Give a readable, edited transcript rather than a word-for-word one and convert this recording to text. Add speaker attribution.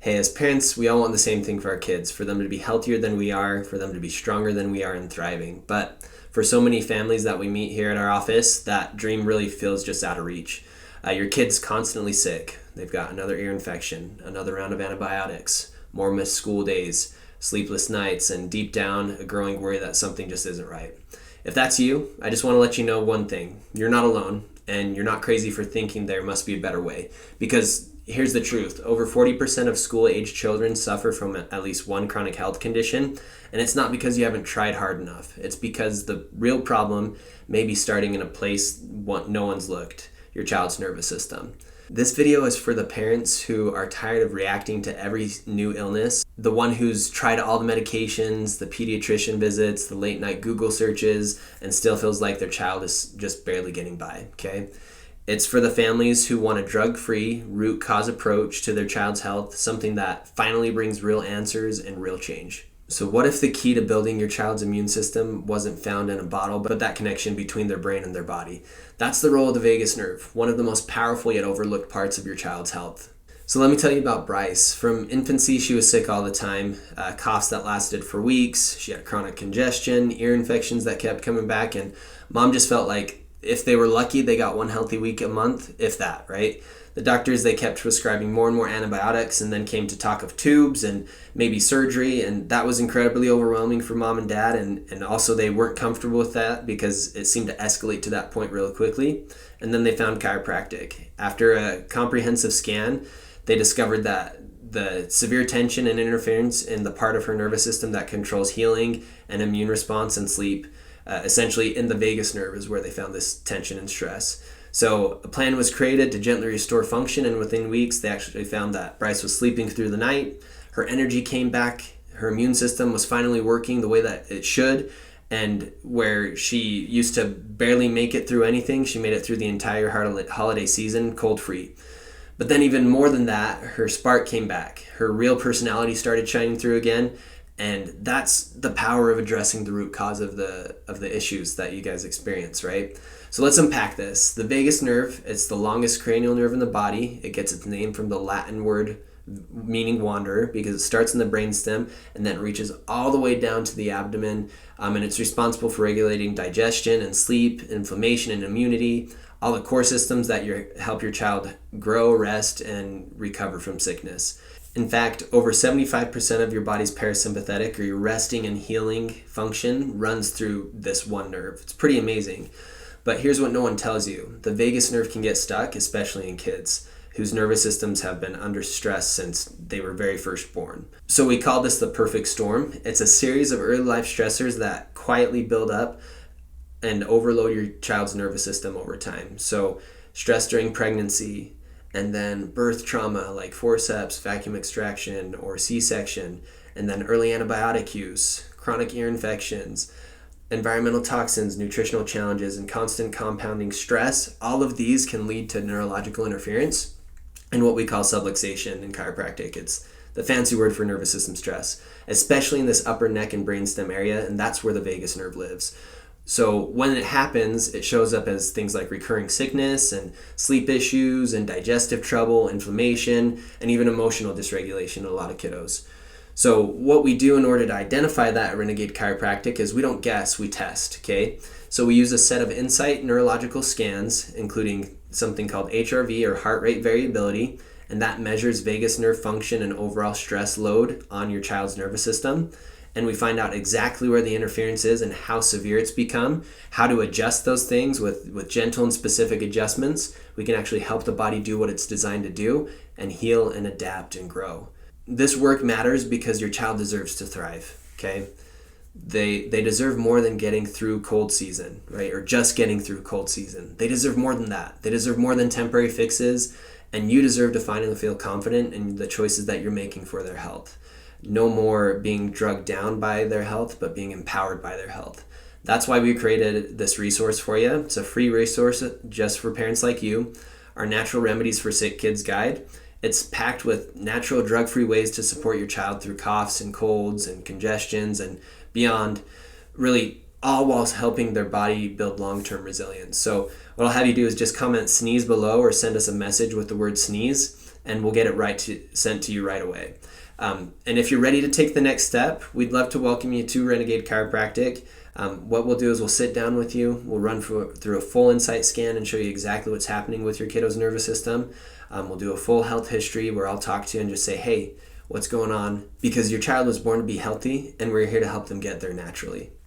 Speaker 1: Hey, as parents, we all want the same thing for our kids, for them to be healthier than we are, for them to be stronger than we are and thriving. But for so many families that we meet here at our office, that dream really feels just out of reach. Your kid's constantly sick. They've got another ear infection, another round of antibiotics, more missed school days, sleepless nights, and deep down, a growing worry that something just isn't right. If that's you, I just want to let you know one thing. You're not alone, and you're not crazy for thinking there must be a better way. Because here's the truth. Over 40% of school-aged children suffer from at least one chronic health condition, and it's not because you haven't tried hard enough. It's because the real problem may be starting in a place no one's looked, your child's nervous system. This video is for the parents who are tired of reacting to every new illness, the one who's tried all the medications, the pediatrician visits, the late night Google searches, and still feels like their child is just barely getting by, okay? It's for the families who want a drug-free, root cause approach to their child's health, something that finally brings real answers and real change. So what if the key to building your child's immune system wasn't found in a bottle, but that connection between their brain and their body? That's the role of the vagus nerve, one of the most powerful yet overlooked parts of your child's health. So let me tell you about Bryce. From infancy, she was sick all the time, coughs that lasted for weeks. She had chronic congestion, ear infections that kept coming back, and mom just felt like if they were lucky, they got one healthy week a month, if that, right? The doctors, they kept prescribing more and more antibiotics and then came to talk of tubes and maybe surgery, and that was incredibly overwhelming for mom and dad, and also they weren't comfortable with that because it seemed to escalate to that point really quickly. And then they found chiropractic. After a comprehensive scan, they discovered that the severe tension and interference in the part of her nervous system that controls healing and immune response and sleep, essentially in the vagus nerve, is where they found this tension and stress. So a plan was created to gently restore function, and within weeks they actually found that Bryce was sleeping through the night, her energy came back, her immune system was finally working the way that it should, and where she used to barely make it through anything, she made it through the entire holiday season cold-free. But then even more than that, her spark came back. Her real personality started shining through again, and that's the power of addressing the root cause of the issues that you guys experience, right? So let's unpack this. The vagus nerve, it's the longest cranial nerve in the body. It gets its name from the Latin word meaning wanderer because it starts in the brainstem and then reaches all the way down to the abdomen, and it's responsible for regulating digestion and sleep, inflammation and immunity, all the core systems that help your child grow, rest, and recover from sickness. In fact, over 75% of your body's parasympathetic, or your resting and healing function, runs through this one nerve. It's pretty amazing. But here's what no one tells you. The vagus nerve can get stuck, especially in kids whose nervous systems have been under stress since they were very first born. So we call this the perfect storm. It's a series of early life stressors that quietly build up and overload your child's nervous system over time. So stress during pregnancy, and then birth trauma like forceps, vacuum extraction, or C-section, and then early antibiotic use, chronic ear infections, environmental toxins, nutritional challenges, and constant compounding stress. All of these can lead to neurological interference and what we call subluxation in chiropractic. It's the fancy word for nervous system stress, especially in this upper neck and brainstem area, and that's where the vagus nerve lives. So when it happens, it shows up as things like recurring sickness and sleep issues and digestive trouble, inflammation, and even emotional dysregulation in a lot of kiddos. So what we do in order to identify that at Renegade Chiropractic is we don't guess, we test, okay? So we use a set of insight neurological scans, including something called HRV, or heart rate variability, and that measures vagus nerve function and overall stress load on your child's nervous system. And we find out exactly where the interference is and how severe it's become, how to adjust those things with gentle and specific adjustments. We can actually help the body do what it's designed to do and heal and adapt and grow. This work matters because your child deserves to thrive, okay? They deserve more than getting through cold season, right? Or just getting through cold season. They deserve more than that. They deserve more than temporary fixes, and you deserve to finally feel confident in the choices that you're making for their health. No more being drugged down by their health, but being empowered by their health. That's why we created this resource for you. It's a free resource just for parents like you, our Natural Remedies for Sick Kids Guide. It's packed with natural drug-free ways to support your child through coughs and colds and congestions and beyond, really all whilst helping their body build long-term resilience. So what I'll have you do is just comment sneeze below or send us a message with the word sneeze, and we'll get it sent to you right away. And if you're ready to take the next step, we'd love to welcome you to Renegade Chiropractic. What we'll do is we'll sit down with you, we'll run through a full insight scan and show you exactly what's happening with your kiddo's nervous system. We'll do a full health history where I'll talk to you and just say, hey, what's going on? Because your child was born to be healthy, and we're here to help them get there naturally.